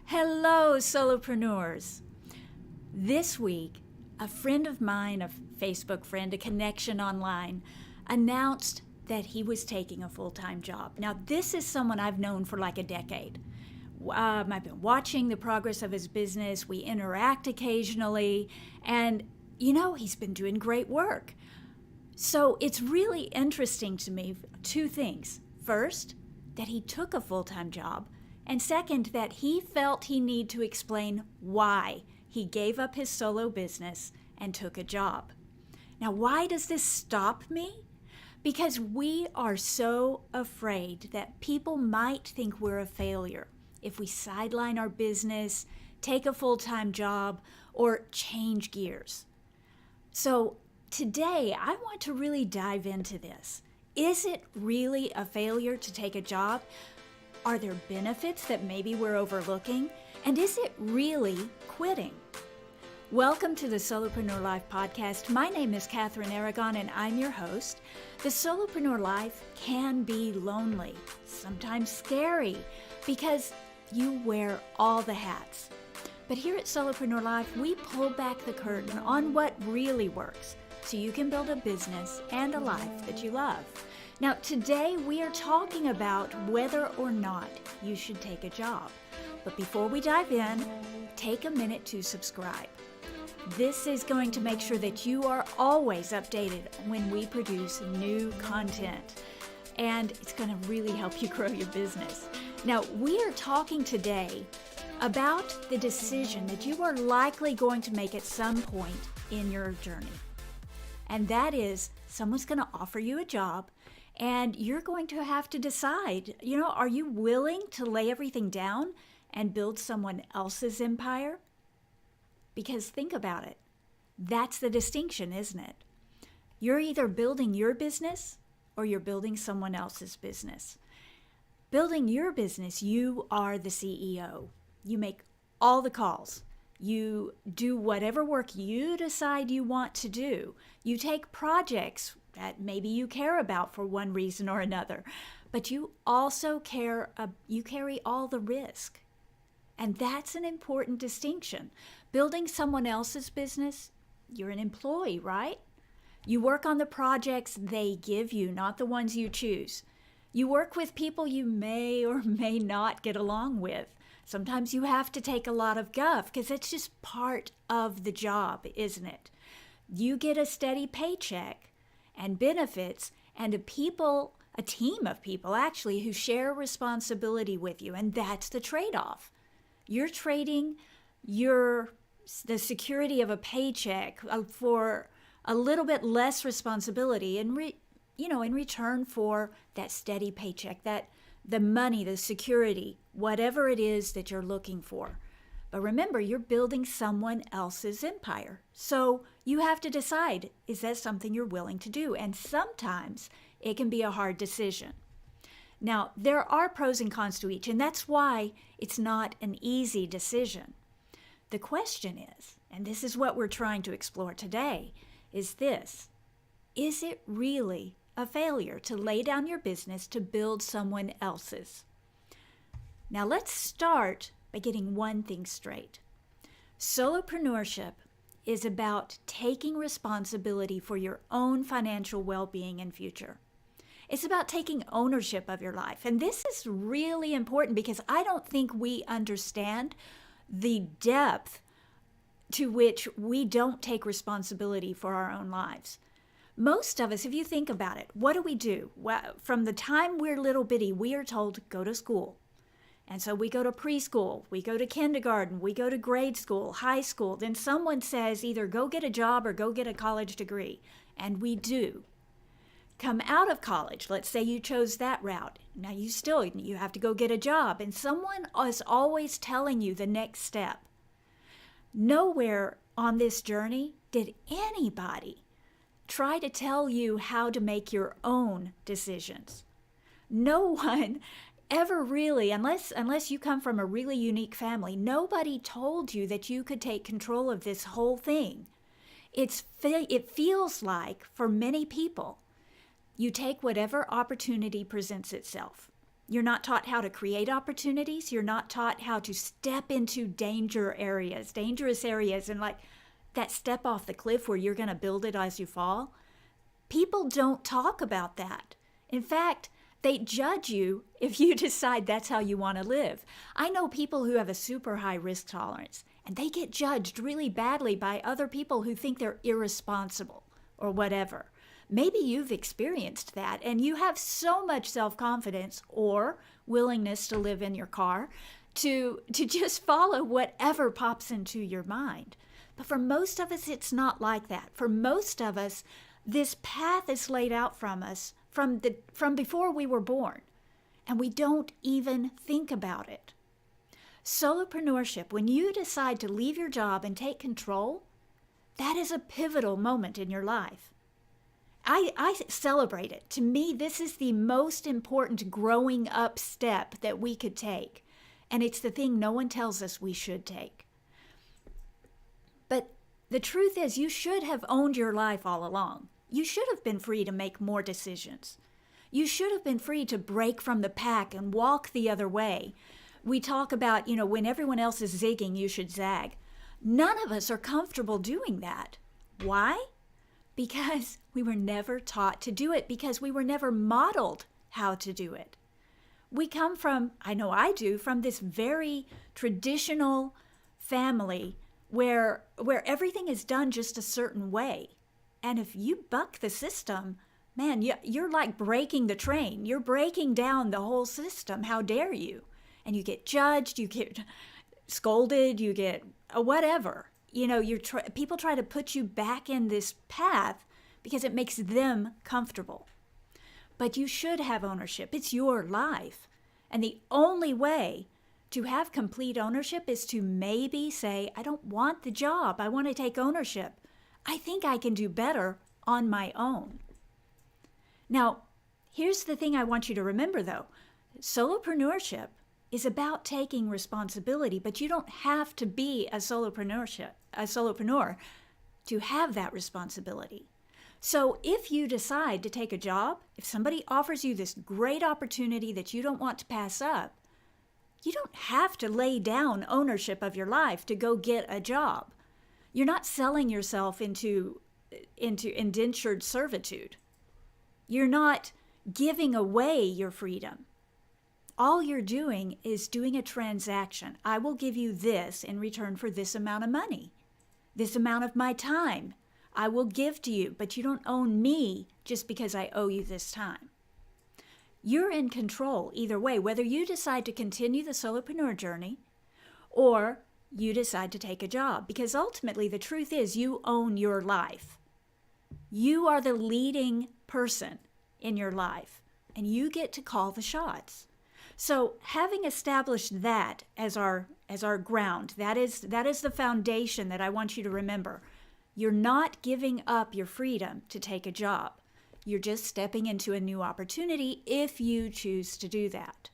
Hello, solopreneurs. This week, a friend of mine, a Facebook friend, a connection online, announced that he was taking a full-time job. Now, this is someone I've known for like a decade. I've been watching the progress of his business. We interact occasionally, and he's been doing great work. So it's really interesting to me, two things. First, that he took a full-time job, and second, that he felt he needed to explain why he gave up his solo business and took a job. Now, why does this stop me? Because we are so afraid that people might think we're a failure if we sideline our business, take a full-time job, or change gears. So today, I want to really dive into this. Is it really a failure to take a job? Are there benefits that maybe we're overlooking? And is it really quitting? Welcome to the Solopreneur Life podcast. My name is Kathryn Aragon, and I'm your host. The Solopreneur Life can be lonely, sometimes scary, because you wear all the hats. But here at Solopreneur Life, we pull back the curtain on what really works so you can build a business and a life that you love. Now, today we are talking about whether or not you should take a job. But before we dive in, take a minute to subscribe. This is going to make sure that you are always updated when we produce new content. And it's going to really help you grow your business. Now, we are talking today about the decision that you are likely going to make at some point in your journey. And that is, someone's going to offer you a job, and you're going to have to decide, are you willing to lay everything down and build someone else's empire? Because think about it. That's the distinction, isn't it? You're either building your business or you're building someone else's business. Building your business, you are the CEO. You make all the calls. You do whatever work you decide you want to do. You take projects that maybe you care about for one reason or another, but you also you carry all the risk. And that's an important distinction. Building someone else's business, you're an employee, right? You work on the projects they give you, not the ones you choose. You work with people you may or may not get along with. Sometimes you have to take a lot of guff because it's just part of the job, isn't it? You get a steady paycheck and benefits and a team of people actually who share responsibility with you, and that's the trade-off. You're trading the security of a paycheck for a little bit less responsibility in return for that steady paycheck, that the money, the security, whatever it is that you're looking for. But remember, you're building someone else's empire. So you have to decide, is that something you're willing to do? And sometimes it can be a hard decision. Now, there are pros and cons to each, and that's why it's not an easy decision. The question is, and this is what we're trying to explore today, is this: is it really a failure to lay down your business to build someone else's? Now, let's start by getting one thing straight. Solopreneurship is about taking responsibility for your own financial well-being and future. It's about taking ownership of your life. And this is really important because I don't think we understand the depth to which we don't take responsibility for our own lives. Most of us, if you think about it, what do? Well, from the time we're little bitty, we are told, go to school. And so we go to preschool, we go to kindergarten, we go to grade school, high school. Then someone says either go get a job or go get a college degree. And we do. Come out of college, let's say you chose that route. Now you have to go get a job. And someone is always telling you the next step. Nowhere on this journey did anybody try to tell you how to make your own decisions. No one ever really, unless you come from a really unique family, nobody told you that you could take control of this whole thing. It feels like, for many people, you take whatever opportunity presents itself. You're not taught how to create opportunities. You're not taught how to step into dangerous areas, and like that step off the cliff where you're going to build it as you fall. People don't talk about that. In fact, they judge you if you decide that's how you want to live. I know people who have a super high risk tolerance, and they get judged really badly by other people who think they're irresponsible or whatever. Maybe you've experienced that, and you have so much self-confidence or willingness to live in your car to just follow whatever pops into your mind. But for most of us, it's not like that. For most of us, this path is laid out from us from before we were born, and we don't even think about it. Solopreneurship, when you decide to leave your job and take control, that is a pivotal moment in your life. I celebrate it. To me, this is the most important growing up step that we could take, and it's the thing no one tells us we should take. But the truth is, you should have owned your life all along. You should have been free to make more decisions. You should have been free to break from the pack and walk the other way. We talk about, when everyone else is zigging, you should zag. None of us are comfortable doing that. Why? Because we were never taught to do it, because we were never modeled how to do it. We come from, I know I do, from this very traditional family where everything is done just a certain way. And if you buck the system, man, you're like breaking the train. You're breaking down the whole system. How dare you? And you get judged, you get scolded, you get whatever. People try to put you back in this path because it makes them comfortable. But you should have ownership. It's your life. And the only way to have complete ownership is to maybe say, I don't want the job. I want to take ownership. I think I can do better on my own. Now, here's the thing I want you to remember, though. Solopreneurship is about taking responsibility, but you don't have to be a solopreneur to have that responsibility. So if you decide to take a job, if somebody offers you this great opportunity that you don't want to pass up, you don't have to lay down ownership of your life to go get a job. You're not selling yourself into indentured servitude. You're not giving away your freedom. All you're doing is doing a transaction. I will give you this in return for this amount of money, this amount of my time. I will give to you, but you don't own me just because I owe you this time. You're in control either way, whether you decide to continue the solopreneur journey or you decide to take a job, because ultimately the truth is you own your life. You are the leading person in your life, and you get to call the shots. So having established that as our ground, that is the foundation that I want you to remember. You're not giving up your freedom to take a job. You're just stepping into a new opportunity if you choose to do that.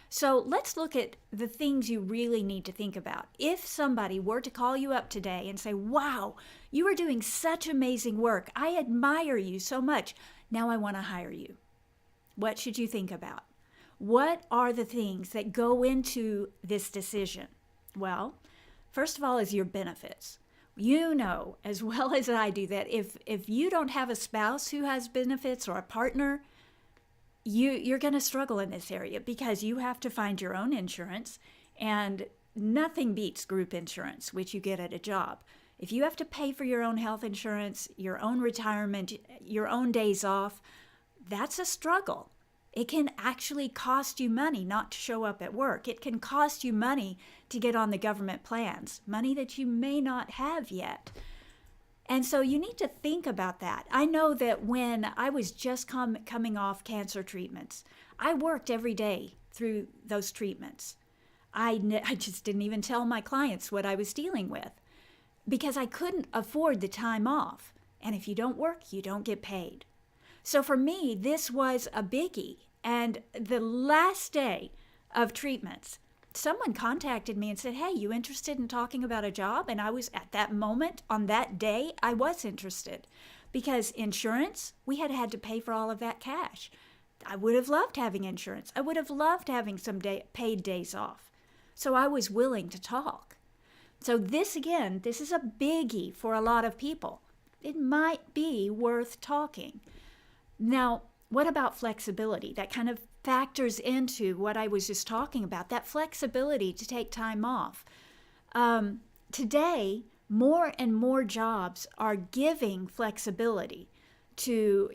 So let's look at the things you really need to think about. If somebody were to call you up today and say, wow, you are doing such amazing work. I admire you so much. Now I want to hire you. What should you think about? What are the things that go into this decision? Well, first of all is your benefits. You know as well as I do that if you don't have a spouse who has benefits or a partner, you're going to struggle in this area because you have to find your own insurance, and nothing beats group insurance, which you get at a job. If you have to pay for your own health insurance, your own retirement, your own days off, that's a struggle. It can actually cost you money not to show up at work. It can cost you money to get on the government plans, money that you may not have yet. And so you need to think about that. I know that when I was just coming off cancer treatments, I worked every day through those treatments. I just didn't even tell my clients what I was dealing with because I couldn't afford the time off. And if you don't work, you don't get paid. So for me, this was a biggie. And the last day of treatments, someone contacted me and said, hey, you interested in talking about a job? And I was at that moment, on that day, I was interested because insurance, we had to pay for all of that cash. I would have loved having insurance. I would have loved having some paid days off. So I was willing to talk. So this, again, this is a biggie for a lot of people. It might be worth talking. Now, what about flexibility? That kind of factors into what I was just talking about, that flexibility to take time off. Today, more and more jobs are giving flexibility to,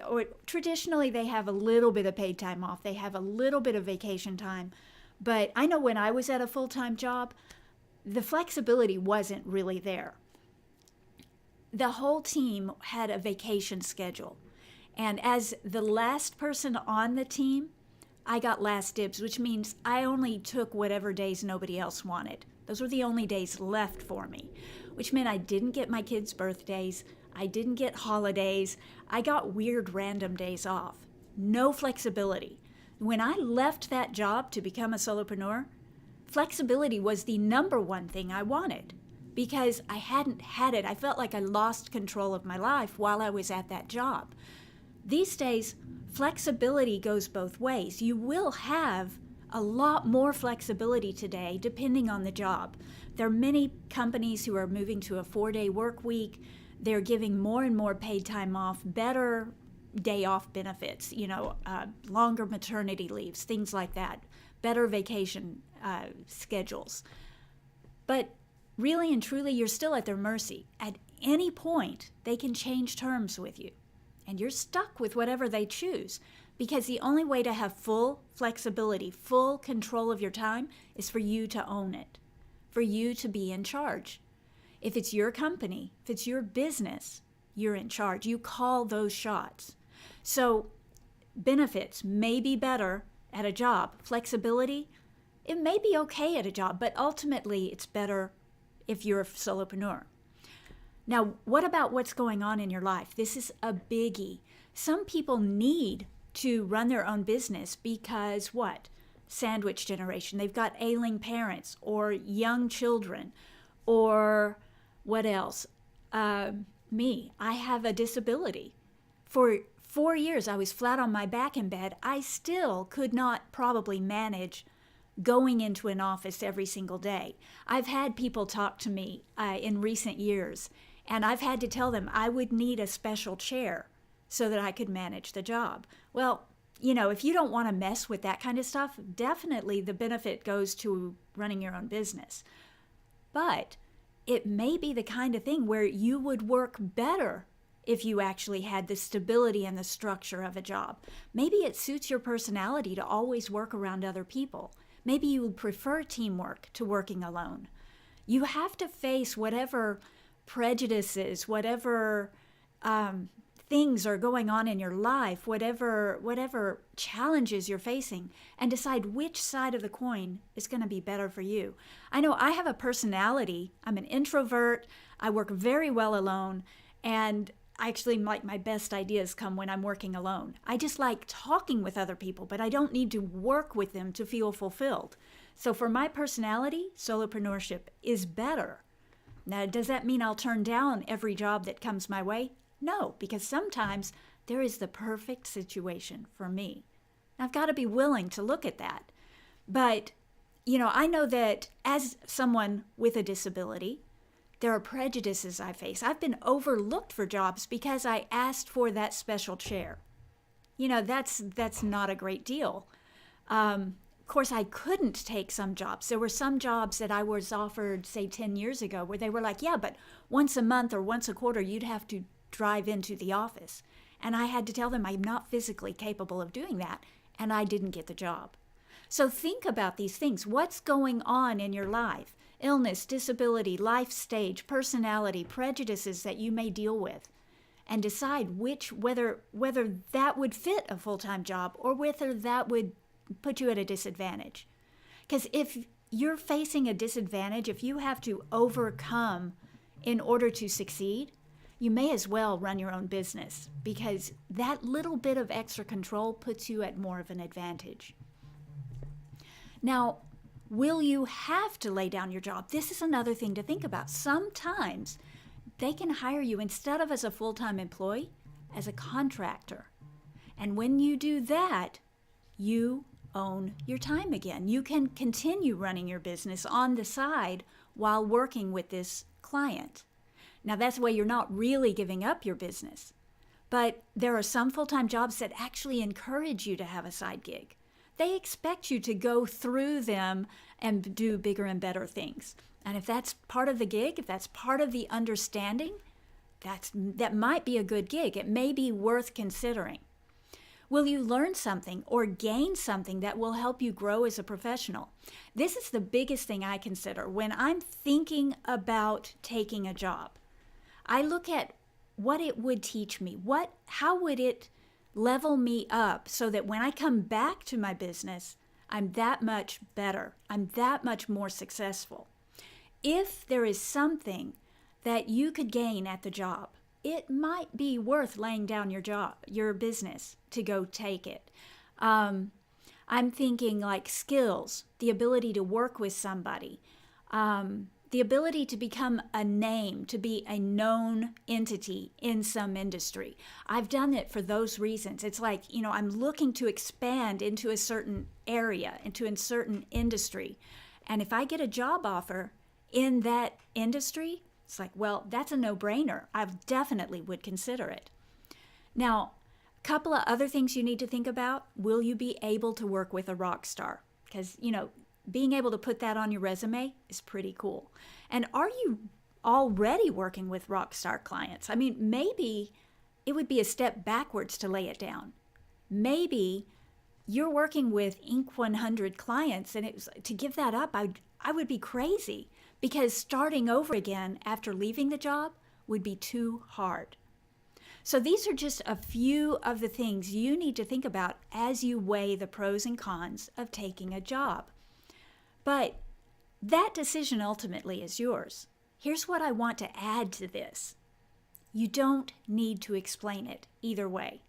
or traditionally they have a little bit of paid time off. They have a little bit of vacation time. But I know when I was at a full-time job, the flexibility wasn't really there. The whole team had a vacation schedule. And as the last person on the team, I got last dibs, which means I only took whatever days nobody else wanted. Those were the only days left for me, which meant I didn't get my kids' birthdays. I didn't get holidays. I got weird random days off. No flexibility. When I left that job to become a solopreneur, flexibility was the number one thing I wanted because I hadn't had it. I felt like I lost control of my life while I was at that job. These days, flexibility goes both ways. You will have a lot more flexibility today depending on the job. There are many companies who are moving to a 4-day work week. They're giving more and more paid time off, better day off benefits, longer maternity leaves, things like that, better vacation schedules. But really and truly, you're still at their mercy. At any point, they can change terms with you. And you're stuck with whatever they choose because the only way to have full flexibility, full control of your time is for you to own it, for you to be in charge. If it's your company, if it's your business, you're in charge. You call those shots. So benefits may be better at a job. Flexibility, it may be okay at a job, but ultimately it's better if you're a solopreneur. Now, what about what's going on in your life? This is a biggie. Some people need to run their own business because what? Sandwich generation. They've got ailing parents or young children or what else? Me. I have a disability. For 4 years, I was flat on my back in bed. I still could not probably manage going into an office every single day. I've had people talk to me in recent years, and I've had to tell them I would need a special chair so that I could manage the job. Well, if you don't want to mess with that kind of stuff, definitely the benefit goes to running your own business. But it may be the kind of thing where you would work better if you actually had the stability and the structure of a job. Maybe it suits your personality to always work around other people. Maybe you would prefer teamwork to working alone. You have to face whatever prejudices, whatever things are going on in your life, whatever challenges you're facing, and decide which side of the coin is going to be better for you. I know I have a personality. I'm an introvert. I work very well alone, and actually like my best ideas come when I'm working alone. I just like talking with other people, but I don't need to work with them to feel fulfilled. So for my personality, solopreneurship is better. Now, does that mean I'll turn down every job that comes my way? No, because sometimes there is the perfect situation for me. I've got to be willing to look at that. But, I know that as someone with a disability, there are prejudices I face. I've been overlooked for jobs because I asked for that special chair. That's not a great deal. Of course, I couldn't take some jobs. There were some jobs that I was offered, say, 10 years ago, where they were like, yeah, but once a month or once a quarter, you'd have to drive into the office. And I had to tell them I'm not physically capable of doing that, and I didn't get the job. So think about these things. What's going on in your life? Illness, disability, life stage, personality, prejudices that you may deal with, and decide whether that would fit a full-time job or whether that would put you at a disadvantage. Because if you're facing a disadvantage, if you have to overcome in order to succeed, you may as well run your own business because that little bit of extra control puts you at more of an advantage. Now, will you have to lay down your job? This is another thing to think about. Sometimes they can hire you instead of as a full-time employee, as a contractor. And when you do that, you own your time again. You can continue running your business on the side while working with this client. Now, that's why you're not really giving up your business. But there are some full-time jobs that actually encourage you to have a side gig. They expect you to go through them and do bigger and better things. And if that's part of the gig, if that's part of the understanding, that might be a good gig. It may be worth considering. Will you learn something or gain something that will help you grow as a professional? This is the biggest thing I consider when I'm thinking about taking a job. I look at what it would teach me. How would it level me up so that when I come back to my business, I'm that much better. I'm that much more successful. If there is something that you could gain at the job, it might be worth laying down your business to go take it. I'm thinking like skills, the ability to work with somebody, the ability to become a name, to be a known entity in some industry. I've done it for those reasons. It's like, I'm looking to expand into a certain area, into a certain industry. And if I get a job offer in that industry, it's like, well, that's a no-brainer. I definitely would consider it. Now, a couple of other things you need to think about. Will you be able to work with a rock star? Because, being able to put that on your resume is pretty cool. And are you already working with rock star clients? I mean, maybe it would be a step backwards to lay it down. Maybe you're working with Inc. 100 clients, and to give that up, I would be crazy, because starting over again after leaving the job would be too hard. So these are just a few of the things you need to think about as you weigh the pros and cons of taking a job. But that decision ultimately is yours. Here's what I want to add to this. You don't need to explain it either way.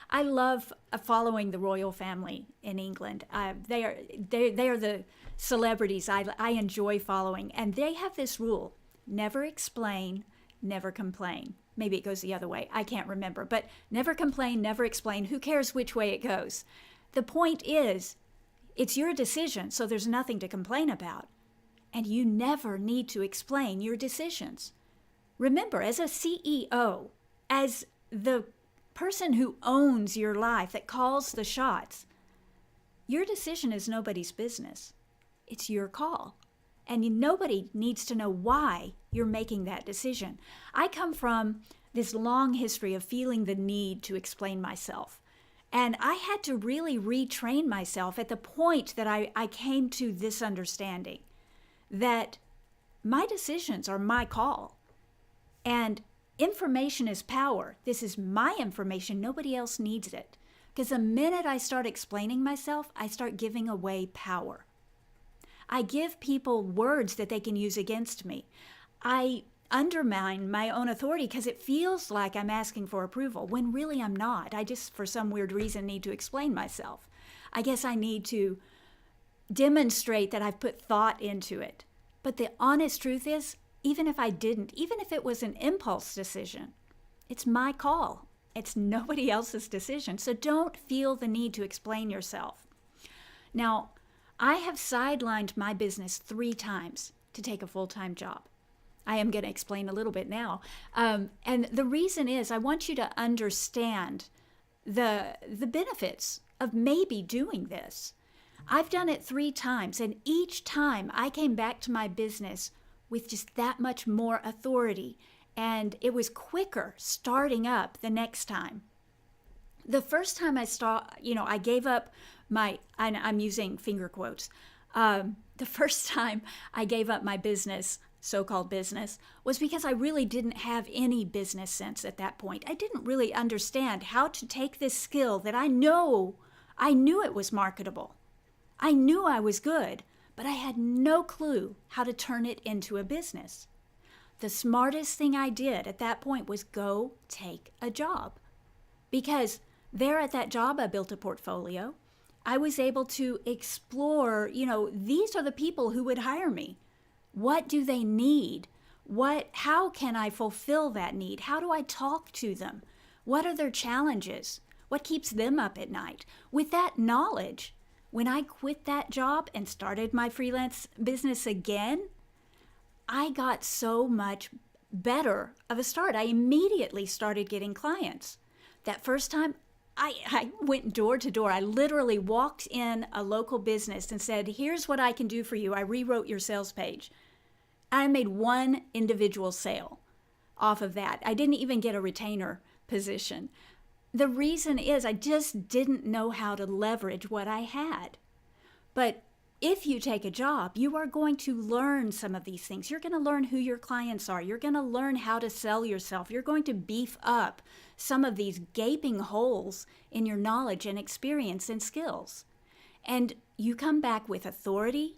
I love following the royal family in England. They are the celebrities I enjoy following, and they have this rule: never explain, never complain. Maybe it goes the other way. I can't remember, but never complain, never explain. Who cares which way it goes? The point is, it's your decision, so there's nothing to complain about, and you never need to explain your decisions. Remember, as a CEO, as the person who owns your life, that calls the shots, your decision is nobody's business. It's your call. And nobody needs to know why you're making that decision. I come from this long history of feeling the need to explain myself. And I had to really retrain myself at the point that I came to this understanding that my decisions are my call. And information is power. This is my information. Nobody else needs it. Because the minute I start explaining myself, I start giving away power. I give people words that they can use against me. I undermine my own authority because it feels like I'm asking for approval when really I'm not. I just, for some weird reason, need to explain myself. I guess I need to demonstrate that I've put thought into it. But the honest truth is, even if I didn't, even if it was an impulse decision, it's my call. It's nobody else's decision. So don't feel the need to explain yourself. Now, I have sidelined my business 3 times to take a full-time job. I am going to explain a little bit now. And the reason is I want you to understand the benefits of maybe doing this. I've done it 3 times, and each time I came back to my business with just that much more authority, and it was quicker starting up the next time. The first time I gave up I'm using finger quotes. The first time I gave up my business, so-called business, was because I really didn't have any business sense at that point. I didn't really understand how to take this skill that I knew it was marketable. I knew I was good, but I had no clue how to turn it into a business. The smartest thing I did at that point was go take a job. Because there at that job, I built a portfolio. I was able to explore, these are the people who would hire me. What do they need? How can I fulfill that need? How do I talk to them? What are their challenges? What keeps them up at night? With that knowledge, when I quit that job and started my freelance business again, I got so much better of a start. I immediately started getting clients. That first time, I went door to door. I literally walked in a local business and said, here's what I can do for you. I rewrote your sales page. I made one individual sale off of that. I didn't even get a retainer position. The reason is I just didn't know how to leverage what I had. But if you take a job, you are going to learn some of these things. You're going to learn who your clients are. You're going to learn how to sell yourself. You're going to beef up some of these gaping holes in your knowledge and experience and skills. And you come back with authority.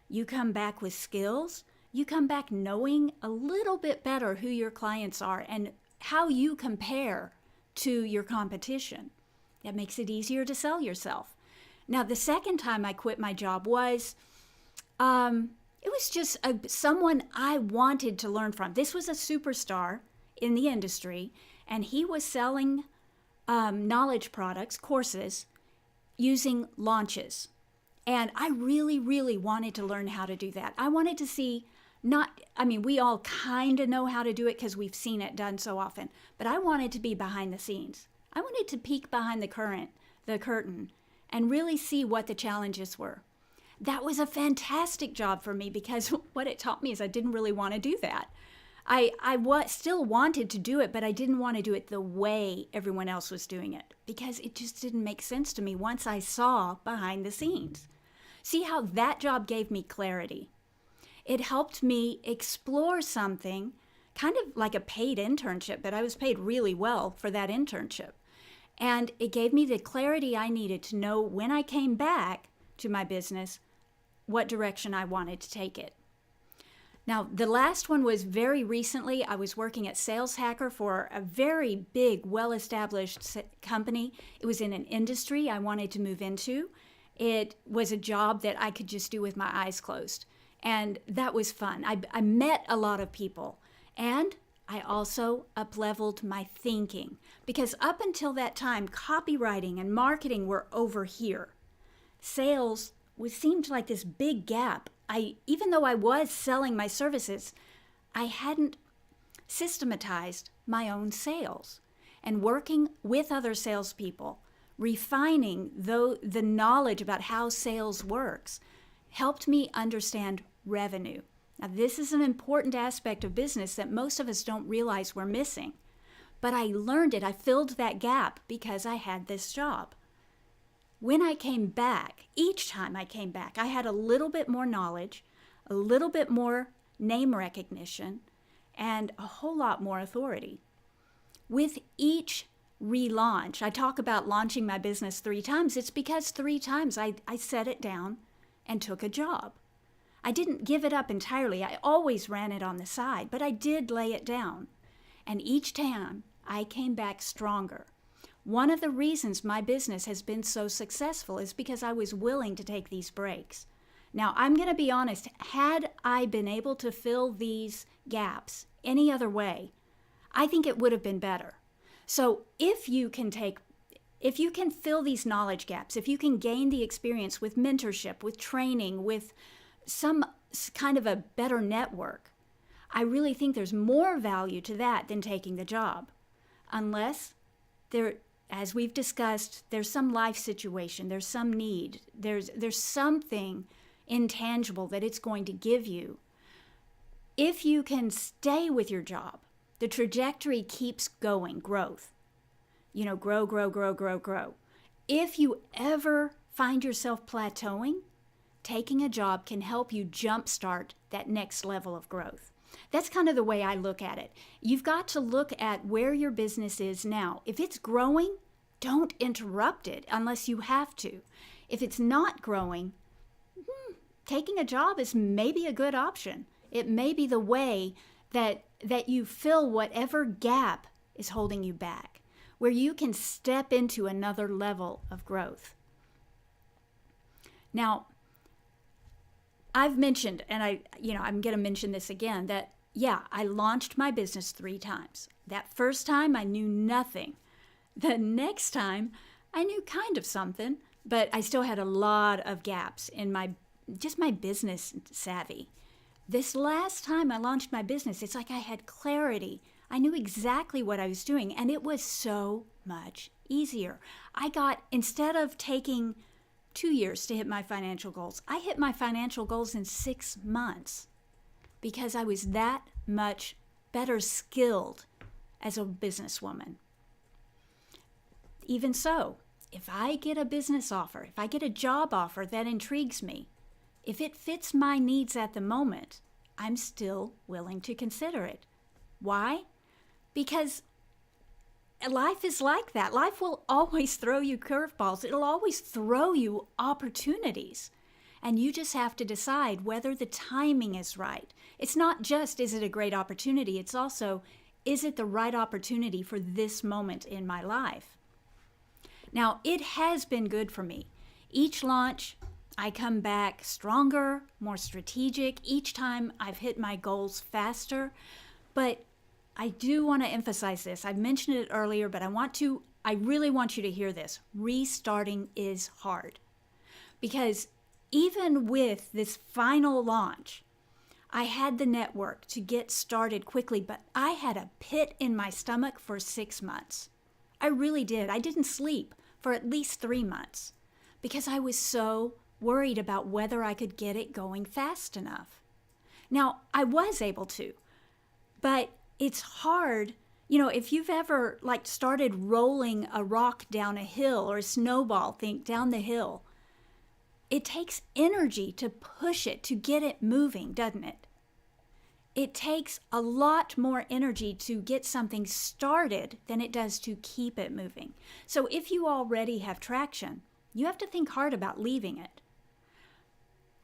You come back with skills. You come back knowing a little bit better who your clients are and how you compare to your competition. That makes it easier to sell yourself. Now, the second time I quit my job was, it was just someone I wanted to learn from. This was a superstar in the industry, and he was selling knowledge products, courses, using launches. And I really, really wanted to learn how to do that. I wanted to see, we all kind of know how to do it because we've seen it done so often, but I wanted to be behind the scenes. I wanted to peek behind the curtain, and really see what the challenges were. That was a fantastic job for me because what it taught me is I didn't really want to do that. I still wanted to do it, but I didn't want to do it the way everyone else was doing it because it just didn't make sense to me once I saw behind the scenes. See how that job gave me clarity. It helped me explore something, kind of like a paid internship, but I was paid really well for that internship. And it gave me the clarity I needed to know when I came back to my business, what direction I wanted to take it. Now, the last one was very recently. I was working at Sales Hacker for a very big, well-established company. It was in an industry I wanted to move into. It was a job that I could just do with my eyes closed. And that was fun. I met a lot of people. And I also up-leveled my thinking because up until that time, copywriting and marketing were over here. Sales seemed like this big gap. Even though I was selling my services, I hadn't systematized my own sales. And working with other salespeople, refining the knowledge about how sales works, helped me understand revenue. Now, this is an important aspect of business that most of us don't realize we're missing. But I learned it. I filled that gap because I had this job. When I came back, each time I came back, I had a little bit more knowledge, a little bit more name recognition, and a whole lot more authority. With each relaunch, I talk about launching my business 3 times. It's because 3 times I set it down and took a job. I didn't give it up entirely. I always ran it on the side, but I did lay it down. And each time I came back stronger. One of the reasons my business has been so successful is because I was willing to take these breaks. Now, I'm going to be honest, had I been able to fill these gaps any other way, I think it would have been better. So if you can fill these knowledge gaps, if you can gain the experience with mentorship, with training, with some kind of a better network, I really think there's more value to that than taking the job. Unless as we've discussed, there's some life situation, there's some need, there's something intangible that it's going to give you. If you can stay with your job, the trajectory keeps going, growth. Grow, grow, grow, grow, grow. If you ever find yourself plateauing, taking a job can help you jumpstart that next level of growth. That's kind of the way I look at it. You've got to look at where your business is now. If it's growing, don't interrupt it unless you have to. If it's not growing, taking a job is maybe a good option. It may be the way that you fill whatever gap is holding you back, where you can step into another level of growth. Now, I've mentioned, and I'm going to mention this again, that, I launched my business 3 times. That first time, I knew nothing. The next time, I knew kind of something, but I still had a lot of gaps in my business savvy. This last time I launched my business, it's like I had clarity. I knew exactly what I was doing, and it was so much easier. Instead of taking 2 years to hit my financial goals, I hit my financial goals in 6 months because I was that much better skilled as a businesswoman. Even so, if I get a business offer, if I get a job offer that intrigues me, if it fits my needs at the moment, I'm still willing to consider it. Why? Because life is like that. Life will always throw you curveballs. It'll always throw you opportunities. And you just have to decide whether the timing is right. It's not just, is it a great opportunity? It's also, is it the right opportunity for this moment in my life? Now, it has been good for me. Each launch, I come back stronger, more strategic. Each time I've hit my goals faster. But I do want to emphasize this. I mentioned it earlier, but I really want you to hear this. Restarting is hard. Because even with this final launch, I had the network to get started quickly, but I had a pit in my stomach for 6 months. I really did. I didn't sleep for at least 3 months because I was so worried about whether I could get it going fast enough. Now, I was able to, but it's hard. If you've ever started rolling a rock down a hill or a snowball down the hill, it takes energy to push it, to get it moving, doesn't it? It takes a lot more energy to get something started than it does to keep it moving. So if you already have traction, you have to think hard about leaving it.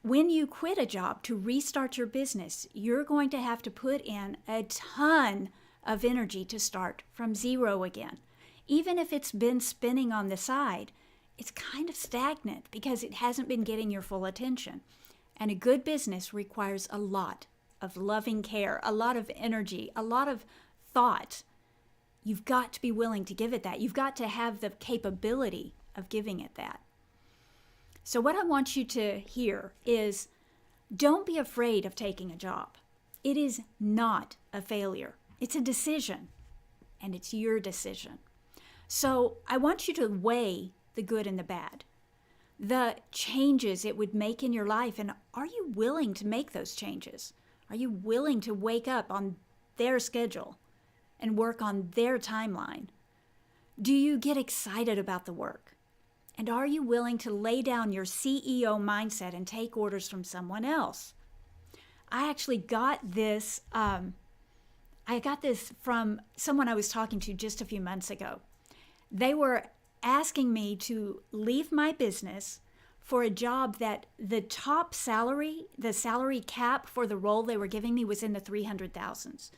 When you quit a job to restart your business, you're going to have to put in a ton of energy to start from zero again. Even if it's been spinning on the side, it's kind of stagnant because it hasn't been getting your full attention. And a good business requires a lot of loving care, a lot of energy, a lot of thought. You've got to be willing to give it that. You've got to have the capability of giving it that. So what I want you to hear is, don't be afraid of taking a job. It is not a failure. It's a decision, and it's your decision. So I want you to weigh the good and the bad, the changes it would make in your life, and are you willing to make those changes? Are you willing to wake up on their schedule and work on their timeline? Do you get excited about the work? And are you willing to lay down your CEO mindset and take orders from someone else? I actually got this. I got this from someone I was talking to just a few months ago. They were asking me to leave my business for a job that the top salary, the salary cap for the role they were giving me was in the 300,000s.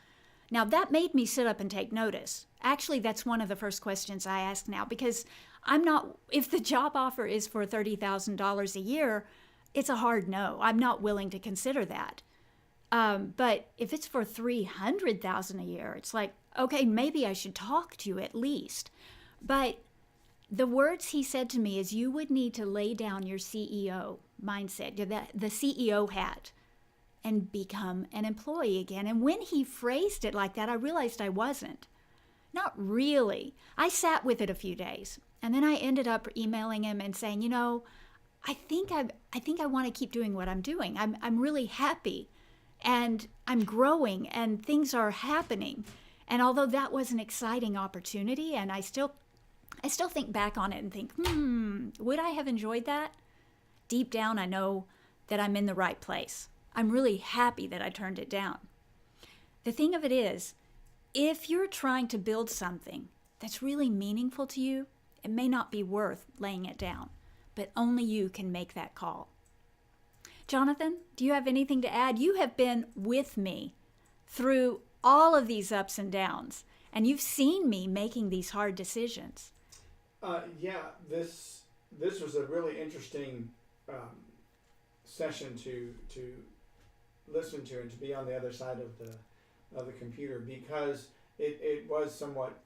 Now that made me sit up and take notice. Actually, that's one of the first questions I ask now, because if the job offer is for $30,000 a year, it's a hard no. I'm not willing to consider that. But if it's for $300,000 a year, it's like, okay, maybe I should talk to you at least. But the words he said to me is, you would need to lay down your CEO mindset, the CEO hat, and become an employee again. And when he phrased it like that, I realized I wasn't. Not really. I sat with it a few days, and then I ended up emailing him and saying, I think I want to keep doing what I'm doing. I'm really happy, and I'm growing, and things are happening. And although that was an exciting opportunity, and I still think back on it and think, would I have enjoyed that? Deep down, I know that I'm in the right place. I'm really happy that I turned it down. The thing of it is, if you're trying to build something that's really meaningful to you, it may not be worth laying it down, but only you can make that call. Jonathan, do you have anything to add? You have been with me through all of these ups and downs, and you've seen me making these hard decisions. This was a really interesting session to listen to and to be on the other side of the computer, because it was somewhat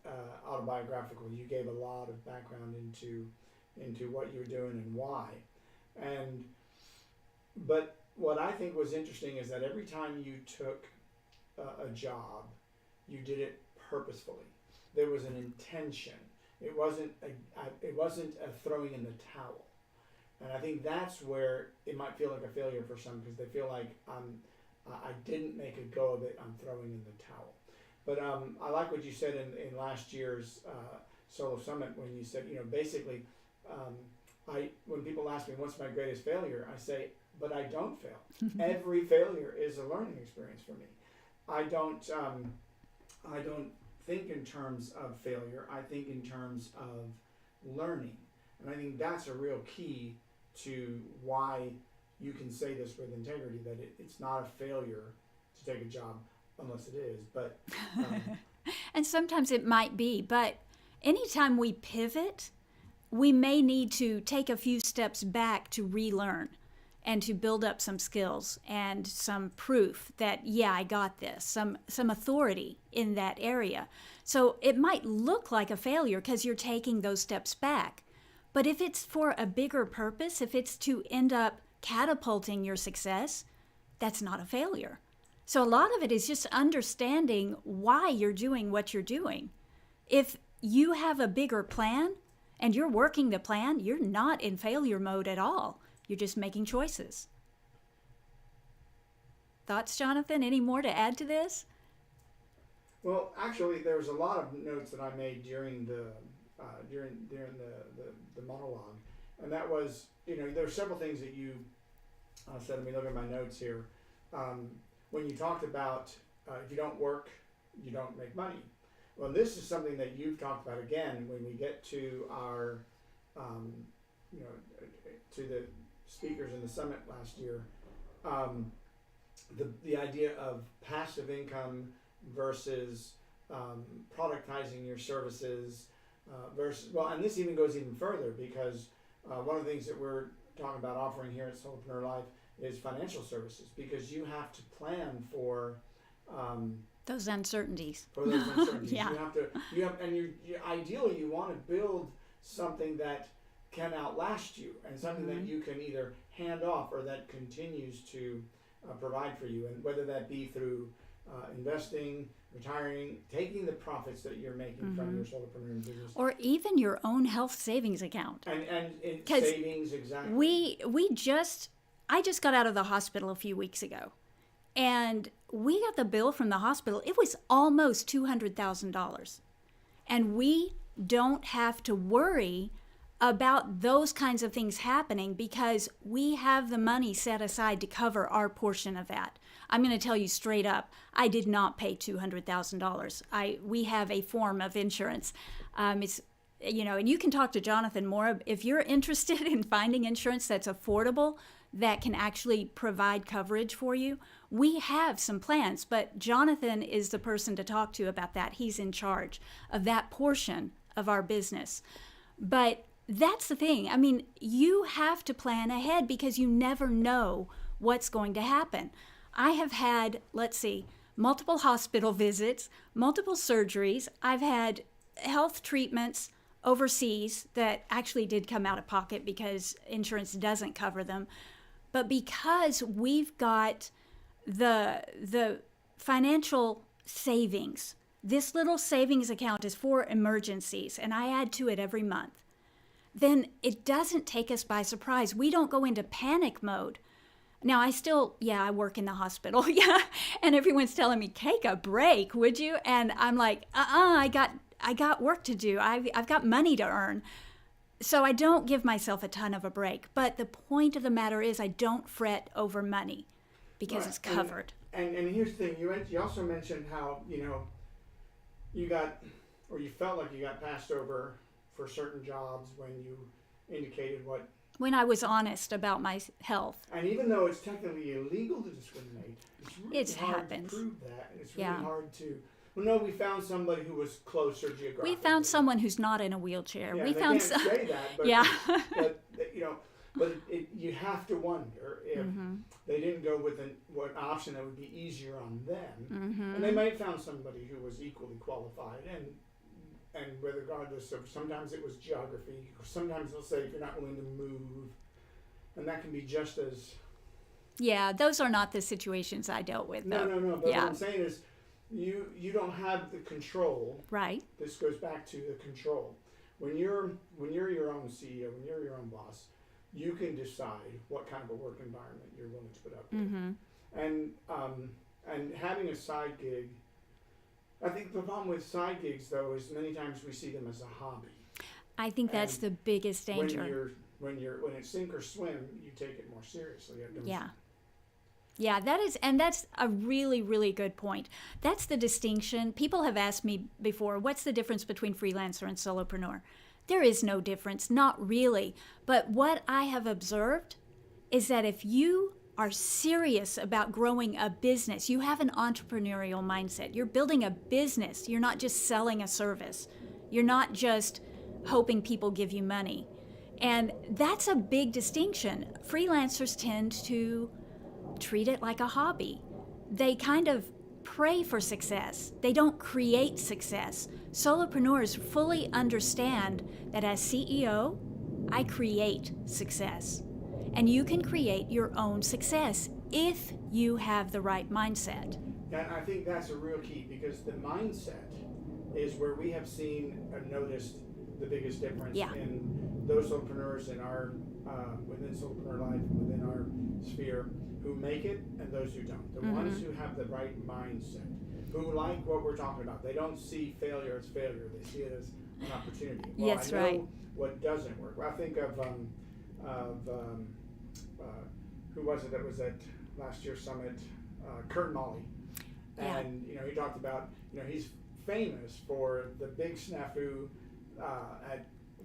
autobiographical. You gave a lot of background into what you're doing and why. But what I think was interesting is that every time you took a job, you did it purposefully. There was an intention. It wasn't a throwing in the towel. And I think that's where it might feel like a failure for some, because they feel like I didn't make a go of it, I'm throwing in the towel. But I like what you said in last year's Solo Summit, when you said, basically, when people ask me what's my greatest failure, I say, but I don't fail. Every failure is a learning experience for me. I don't think in terms of failure. I think in terms of learning. And I think that's a real key to why you can say this with integrity, that it's not a failure to take a job, unless it is. But and sometimes it might be, but anytime we pivot, we may need to take a few steps back to relearn and to build up some skills and some proof that, yeah, I got this, some authority in that area. So it might look like a failure because you're taking those steps back. But if it's for a bigger purpose, if it's to end up catapulting your success, that's not a failure. So a lot of it is just understanding why you're doing what you're doing. If you have a bigger plan and you're working the plan, you're not in failure mode at all. You're just making choices. Thoughts, Jonathan? Any more to add to this? Well, actually, there was a lot of notes that I made during the monologue, and that was, there were several things that you said. Let me look at my notes here. When you talked about if you don't work, you don't make money. Well, this is something that you've talked about again when we get to our, to the speakers in the summit last year. The idea of passive income versus productizing your services and this even goes even further, because one of the things that we're talking about offering here at Solopreneur Life is financial services, because you have to plan for those uncertainties. Yeah. Ideally you want to build something that can outlast you, and something that you can either hand off or that continues to provide for you, and whether that be through investing, retiring, taking the profits that you're making from your solopreneur business, or even your own health savings account. And savings, exactly. I just got out of the hospital a few weeks ago, and we got the bill from the hospital. It was almost $200,000, and we don't have to worry about those kinds of things happening because we have the money set aside to cover our portion of that. I'm going to tell you straight up, I did not pay $200,000. We have a form of insurance. And you can talk to Jonathan more if you're interested in finding insurance that's affordable, that can actually provide coverage for you. We have some plans, but Jonathan is the person to talk to about that. He's in charge of that portion of our business. But that's the thing. I mean, you have to plan ahead because you never know what's going to happen. I have had, multiple hospital visits, multiple surgeries. I've had health treatments overseas that actually did come out of pocket because insurance doesn't cover them. But because we've got the financial savings, this little savings account is for emergencies, and I add to it every month, then it doesn't take us by surprise. We don't go into panic mode. Now, I work in the hospital, and everyone's telling me, take a break, would you? And I'm like, I got work to do. I've got money to earn. So I don't give myself a ton of a break. But the point of the matter is I don't fret over money because it's covered. And here's the thing. You also mentioned how, you felt like you got passed over for certain jobs when you indicated when I was honest about my health. And even though it's technically illegal to discriminate, it's really hard happened. To prove that. It's really hard to. Well, no, we found somebody who was closer geographically. We found someone who's not in a wheelchair. Yeah, we they found can't say that, but, yeah. but But you have to wonder if they didn't go with what option that would be easier on them, and they might have found somebody who was equally qualified, and regardless of, sometimes it was geography, sometimes they'll say if you're not willing to move, and that can be just as. Yeah, those are not the situations I dealt with, though. No. But what I'm saying is, you don't have the control. Right. This goes back to the control. When you're your own CEO, when you're your own boss, you can decide what kind of a work environment you're willing to put up with. And having a side gig, I think the problem with side gigs, though, is many times we see them as a hobby. I think that's the biggest danger. When it's sink or swim, you take it more seriously. Yeah, that's a really, really good point. That's the distinction. People have asked me before, what's the difference between freelancer and solopreneur? There is no difference, not really. But what I have observed is that if you are serious about growing a business, you have an entrepreneurial mindset, you're building a business, you're not just selling a service, you're not just hoping people give you money. And that's a big distinction. Freelancers tend to treat it like a hobby. They kind of pray for success. They don't create success. Solopreneurs fully understand that as CEO, I create success. And you can create your own success if you have the right mindset. And I think that's a real key, because the mindset is where we have seen and noticed the biggest difference in those solopreneurs in our within Solopreneur Life, within our sphere, who make it and those who don't. The ones who have the right mindset, who like what we're talking about. They don't see failure as failure. They see it as an opportunity. Well, yes, I know right. what doesn't work. Well, I think of who was it that was at last year's summit? Kurt Molly. And he talked about, he's famous for the big snafu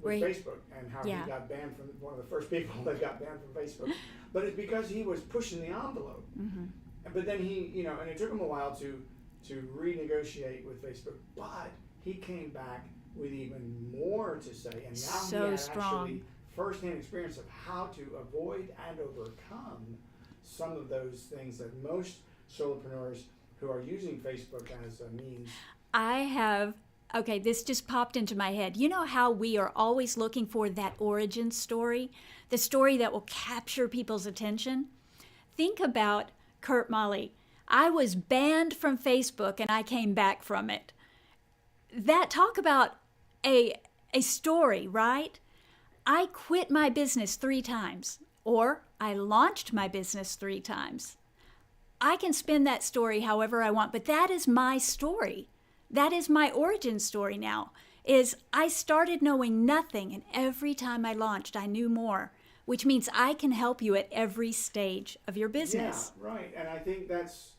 with Facebook, and how he got banned from, one of the first people that got banned from Facebook. But it's because he was pushing the envelope. But then he, and it took him a while to renegotiate with Facebook, but he came back with even more to say, and now he had actually firsthand experience of how to avoid and overcome some of those things that most solopreneurs who are using Facebook as a means. Okay, this just popped into my head. You know how we are always looking for that origin story, the story that will capture people's attention? Think about Kurt Molly. I was banned from Facebook and I came back from it. Talk about a story, right? I quit my business 3 times, or I launched my business 3 times. I can spin that story however I want, but that is my story. That is my origin story now, is I started knowing nothing, and every time I launched, I knew more, which means I can help you at every stage of your business. Yeah, right. And I think that's,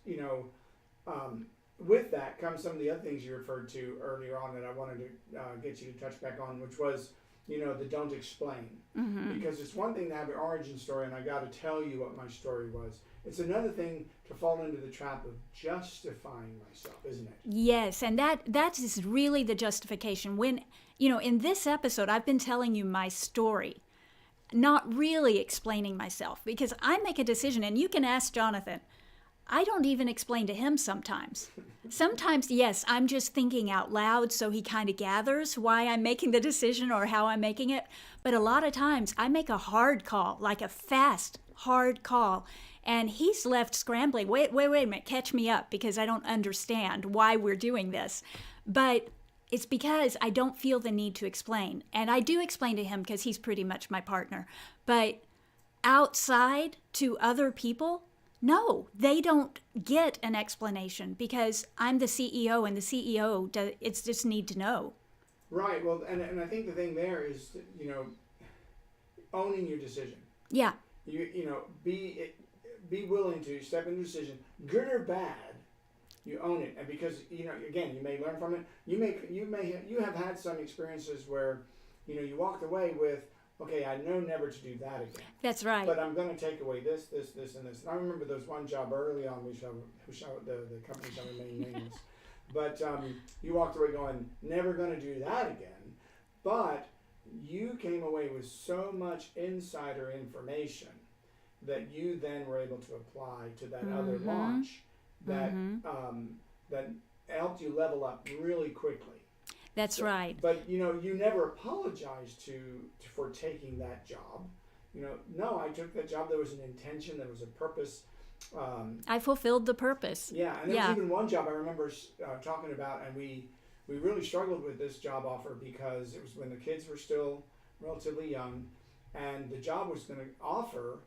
with that comes some of the other things you referred to earlier on that I wanted to get you to touch back on, which was, the don't explain. Because it's one thing to have an origin story, and I got to tell you what my story was. It's another thing to fall into the trap of justifying myself, isn't it? Yes, and that is really the justification. When, in this episode, I've been telling you my story, not really explaining myself, because I make a decision, and you can ask Jonathan. I don't even explain to him sometimes. Sometimes, yes, I'm just thinking out loud, so he kind of gathers why I'm making the decision or how I'm making it. But a lot of times, I make a hard call, like a fast, hard call. And he's left scrambling. Wait a minute, catch me up, because I don't understand why we're doing this. But it's because I don't feel the need to explain. And I do explain to him because he's pretty much my partner. But outside to other people, no, they don't get an explanation, because I'm the CEO, and the CEO, it's just need to know. Right. Well, and I think the thing there is, owning your decision. Yeah. Be willing to step into a decision, good or bad. You own it, and because again, you may learn from it. You have had some experiences where, you walked away with, okay, I know never to do that again. That's right. But I'm going to take away this, and this. And I remember there was one job early on, the company shall remain nameless. But you walked away going, never going to do that again. But you came away with so much insider information that you then were able to apply to that other launch that that helped you level up really quickly. That's right. But you never apologized for taking that job. No, I took that job. There was an intention. There was a purpose. I fulfilled the purpose. Yeah, and there was even one job I remember talking about, and we really struggled with this job offer because it was when the kids were still relatively young, and the job was going to offer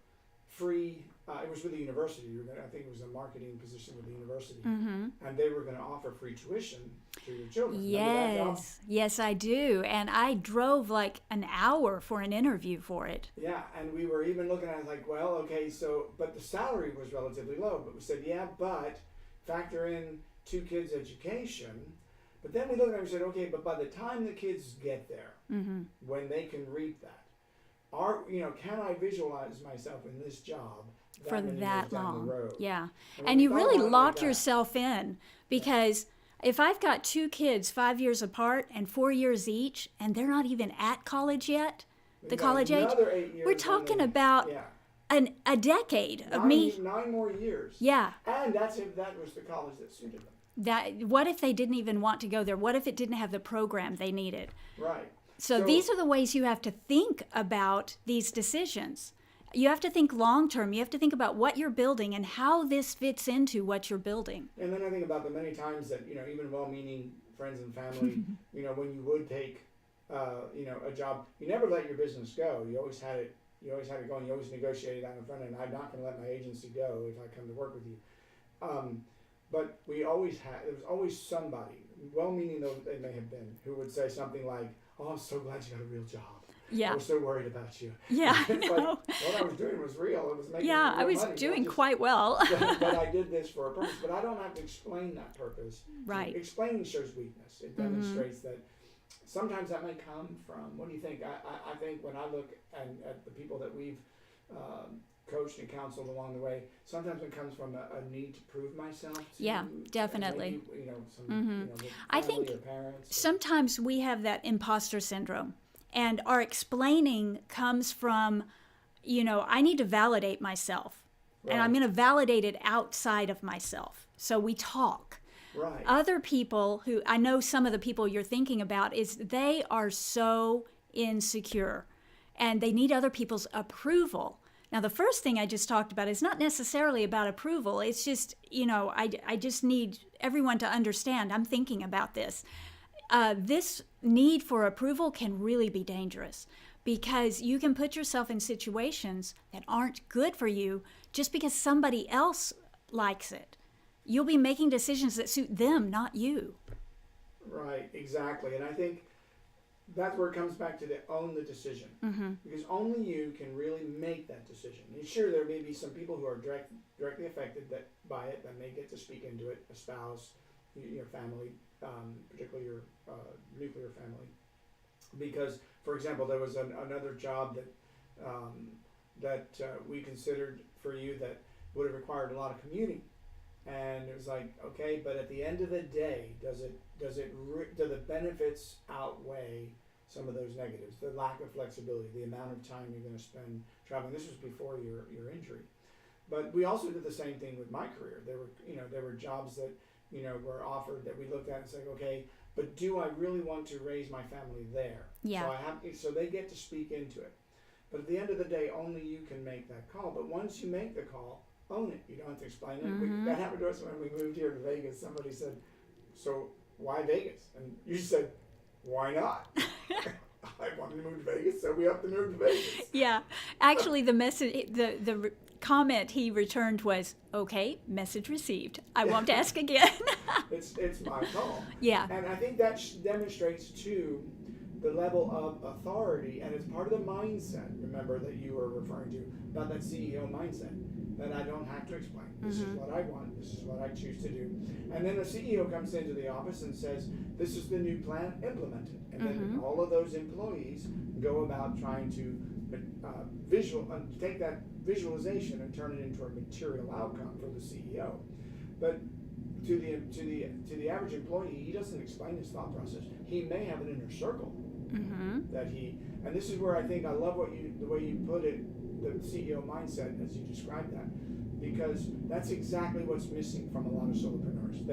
free. It was with the university. I think it was a marketing position with the university, and they were going to offer free tuition to your children. Yes, I do. And I drove like an hour for an interview for it. Yeah, and we were even looking at it like, well, okay, but the salary was relatively low. But we said, but factor in 2 kids' education. But then we looked at it and we said, okay, but by the time the kids get there, when they can reap that, can I visualize myself in this job for that long? Yeah. And and you really lock yourself in, because if I've got 2 kids 5 years apart and 4 years each, and they're not even at college yet, the college age, 8 years, we're talking about a decade of me. 9 more years. Yeah. And that's if that was the college that suited them. What if they didn't even want to go there? What if it didn't have the program they needed? Right. So these are the ways you have to think about these decisions. You have to think long term. You have to think about what you're building and how this fits into what you're building. And then I think about the many times that, even well-meaning friends and family, when you would take, a job, you never let your business go. You always had it going. You always negotiated on the front end. I'm not going to let my agency go if I come to work with you. But there was always somebody, well-meaning though they may have been, who would say something like, "Oh, I'm so glad you got a real job. Yeah. I was so worried about you." Yeah, I know. like, what I was doing was real. It was making yeah, real I was money. doing quite well. But I did this for a purpose. But I don't have to explain that purpose. Right. Explaining shows weakness. It demonstrates that sometimes that may come from, what do you think? I think when I look at the people that we've coached and counseled along the way, sometimes it comes from a need to prove myself to, definitely. Maybe, I think or parents, sometimes we have that imposter syndrome, and our explaining comes from, I need to validate myself, and I'm going to validate it outside of myself. So we talk. Right. Other people who, I know some of the people you're thinking about, is they are so insecure and they need other people's approval. Now, the first thing I just talked about is not necessarily about approval. It's just, I just need everyone to understand I'm thinking about this. This need for approval can really be dangerous, because you can put yourself in situations that aren't good for you just because somebody else likes it. You'll be making decisions that suit them, not you. Right, exactly. And I think that's where it comes back to own the decision. Because only you can really make that decision. And sure, there may be some people who are directly affected by it that may get to speak into it, a spouse, your family, particularly your nuclear family. Because, for example, there was another job that we considered for you that would have required a lot of commuting. And it was like, okay, but at the end of the day, do the benefits outweigh some of those negatives? The lack of flexibility, the amount of time you're going to spend traveling. This was before your injury. But we also did the same thing with my career. There were jobs that were offered that we looked at and said, okay, but do I really want to raise my family there? Yeah. So they get to speak into it. But at the end of the day, only you can make that call. But once you make the call, own it. You don't have to explain it. That happened to us when we moved here to Vegas. Somebody said, "So why Vegas?" And you said, "Why not?" I wanted to move to Vegas, so we upped the move to Vegas. Yeah, actually, the message, the comment he returned was, "Okay, message received. I won't ask again." It's my call. Yeah. And I think that demonstrates too the level of authority, and it's part of the mindset. Remember that you were referring to about that CEO mindset. That I don't have to explain. This is what I want. This is what I choose to do. And then the CEO comes into the office and says, "This is the new plan, implement it." And then all of those employees go about trying to take that visualization and turn it into a material outcome for the CEO. But to the average employee, he doesn't explain his thought process. He may have an inner circle that he And this is where I think I love the way you put it, the CEO mindset as you described that, because that's exactly what's missing from a lot of solopreneurs.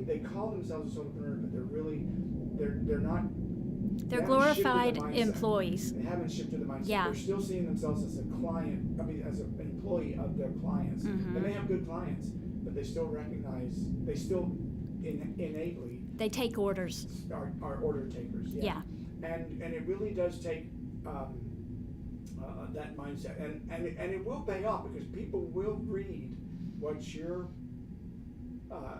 They call themselves a solopreneur, but they're not. They're glorified employees. They haven't shifted the mindset. Yeah. They're still seeing themselves as a client. I mean, as an employee of their clients. Mm-hmm. They may have good clients, but they still innately they take orders. Are order takers. Yeah. And it really does take that mindset, and it will pay off, because people will read what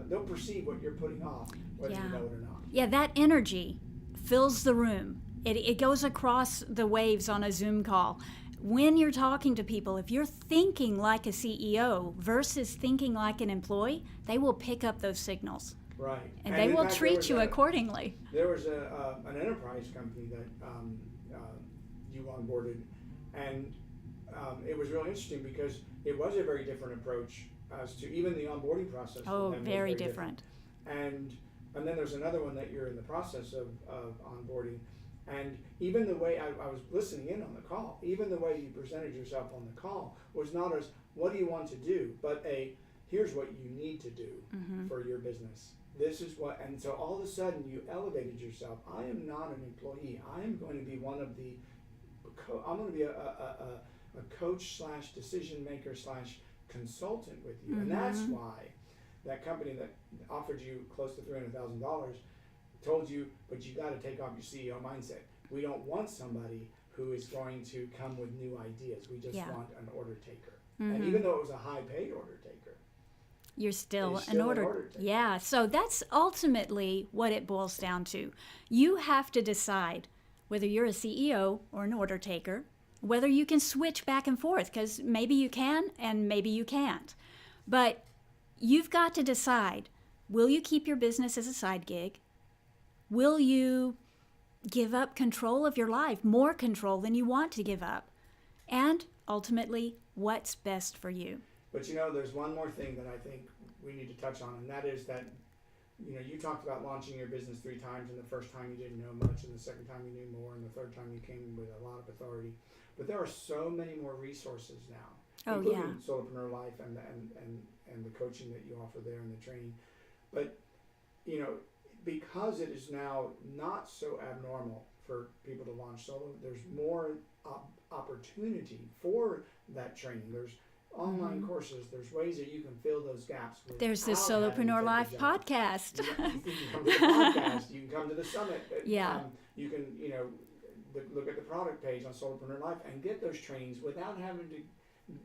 they'll perceive what you're putting off, whether you know it or not. Yeah, that energy fills the room. It goes across the waves on a Zoom call. When you're talking to people, if you're thinking like a CEO versus thinking like an employee, they will pick up those signals. Right. And they will treat you accordingly. There was an enterprise company that you onboarded, and it was really interesting because it was a very different approach as to even the onboarding process. Oh, very different. And then there's another one that you're in the process of onboarding. And even the way I was listening in on the call, even the way you presented yourself on the call was not as, what do you want to do, but here's what you need to do for your business. This is what, and so all of a sudden you elevated yourself. I am not an employee. I am going to be one of the, I'm going to be a coach / decision maker / consultant with you. And that's why that company that offered you close to $300,000 told you, but you got to take off your CEO mindset. We don't want somebody who is going to come with new ideas. We just want an order taker. And even though it was a high paid order taker, you're still an order taker. Yeah, so that's ultimately what it boils down to. You have to decide whether you're a CEO or an order taker, whether you can switch back and forth, because maybe you can and maybe you can't. But you've got to decide, will you keep your business as a side gig? Will you give up control of your life, more control than you want to give up? And ultimately, what's best for you? But there's one more thing that I think we need to touch on, and that is that, you talked about launching your business 3 times, and the first time you didn't know much, and the second time you knew more, and the third time you came with a lot of authority. But there are so many more resources now, including Solopreneur Life and the coaching that you offer there and the training. But, because it is now not so abnormal for people to launch solo, there's more opportunity for that training. There's online courses. There's ways that you can fill those gaps. There's the Solopreneur Life podcast. You can come to the podcast. You can come to the summit. Yeah. You can, look at the product page on Solopreneur Life and get those trainings without having to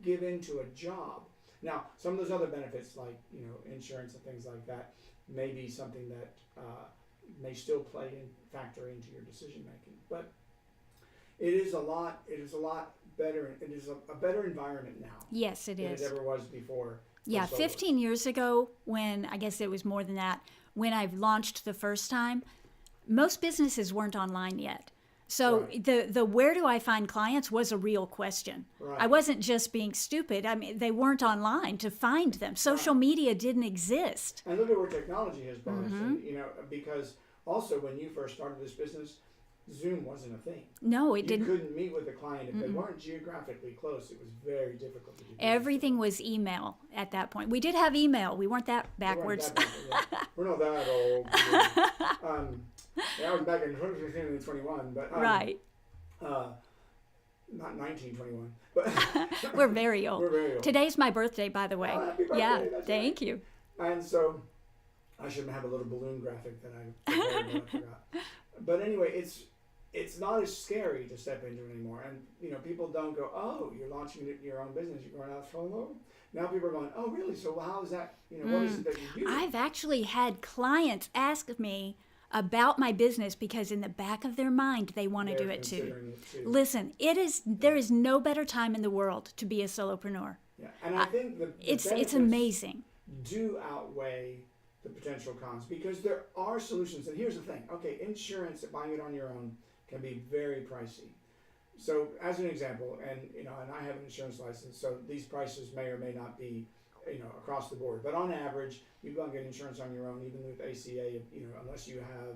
give into a job. Now, some of those other benefits, like insurance and things like that, may be something that may still factor into your decision making. But it is a lot better. It is a better environment now. Yes, it than is. It ever was before. Yeah, 15 years ago, when I guess it was more than that, when I've launched the first time, most businesses weren't online yet. So the where do I find clients was a real question. Right. I wasn't just being stupid. I mean, they weren't online to find them. Social media didn't exist. And look at where technology has brought us. And, because also when you first started this business, Zoom wasn't a thing. No, it didn't. You couldn't meet with a client if they weren't geographically close. It was very difficult to do. Everything was email at that point. We did have email. We weren't that backwards. We're not that old. That was back in 2015 and 21, but right. Not 1921, but we're very old. We're very old. Today's my birthday, by the way. Oh, happy birthday. Yeah, That's thank right. you. And so I should have a little balloon graphic that I prepared, but I forgot. But anyway, it's not as scary to step into it anymore. And people don't go, oh, you're launching your own business, you're going out solo. Now people are going, oh, really? So how is that? What is it that you do? I've actually had clients ask me about my business because in the back of their mind they want to do it too. Listen, there is no better time in the world to be a solopreneur. Yeah, and I think it's amazing. Do outweigh the potential cons, because there are solutions. And here's the thing. Okay, insurance, buying it on your own, can be very pricey. So as an example, and I have an insurance license, so these prices may or may not be across the board. But on average, you go and get insurance on your own, even with ACA, unless you have,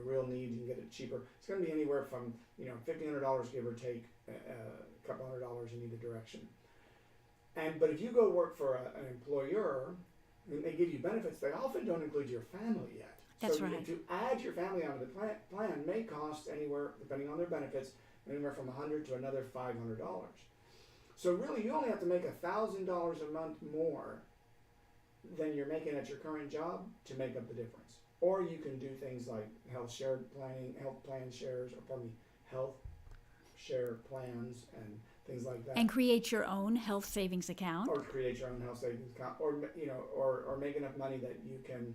real need, you can get it cheaper. It's going to be anywhere from $1,500 give or take, a couple $100 in either direction. But if you go work for an employer, and they give you benefits, they often don't include your family yet. That's so right. To add your family onto the plan may cost anywhere, depending on their benefits, anywhere from $100 to another $500. So really, you only have to make $1,000 a month more than you're making at your current job to make up the difference. Or you can do things like health share plans and things like that. And create your own health savings account. Or create your own health savings account, or make enough money that you can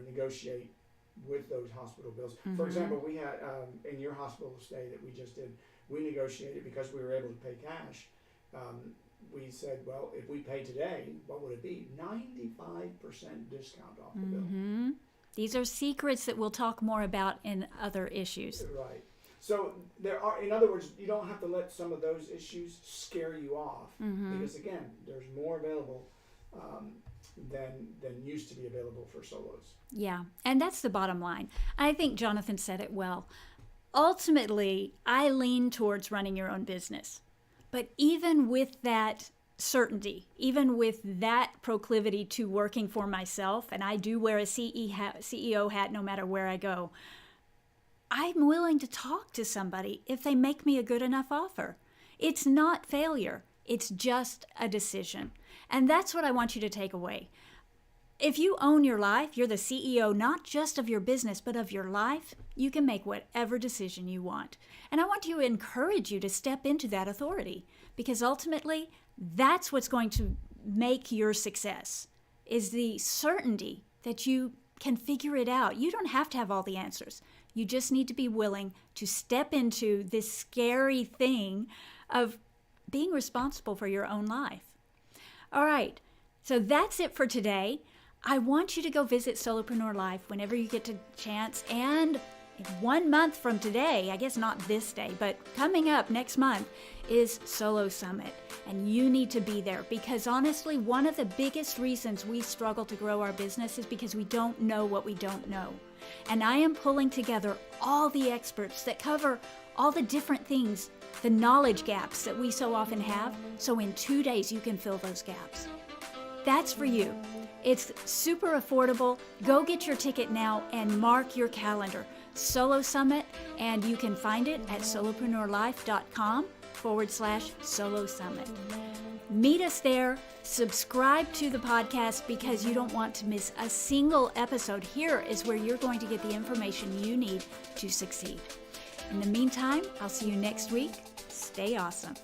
negotiate with those hospital bills. Mm-hmm. For example, we had in your hospital stay that we just did, we negotiated because we were able to pay cash. We said, well, if we pay today, what would it be? 95% discount off the bill. These are secrets that we'll talk more about in other issues. Right. So there are, in other words, you don't have to let some of those issues scare you off, because again, there's more available than used to be available for solos. Yeah, and that's the bottom line. I think Jonathan said it well. Ultimately, I lean towards running your own business. But even with that certainty, even with that proclivity to working for myself, and I do wear a CEO hat no matter where I go, I'm willing to talk to somebody if they make me a good enough offer. It's not failure. It's just a decision. And that's what I want you to take away. If you own your life, you're the CEO not just of your business, but of your life, you can make whatever decision you want. And I want to encourage you to step into that authority, because ultimately, that's what's going to make your success, is the certainty that you can figure it out. You don't have to have all the answers. You just need to be willing to step into this scary thing of being responsible for your own life. All right, so that's it for today. I want you to go visit Solopreneur Life whenever you get a chance. And 1 month from today, I guess not this day, but coming up next month is Solo Summit. And you need to be there, because honestly, one of the biggest reasons we struggle to grow our business is because we don't know what we don't know. And I am pulling together all the experts that cover all the different things, the knowledge gaps that we so often have, so in 2 days you can fill those gaps. That's for you. It's super affordable. Go get your ticket now and mark your calendar. Solo Summit, and you can find it at solopreneurlife.com/Solo Summit. Meet us there. Subscribe to the podcast because you don't want to miss a single episode. Here is where you're going to get the information you need to succeed. In the meantime, I'll see you next week. Stay awesome.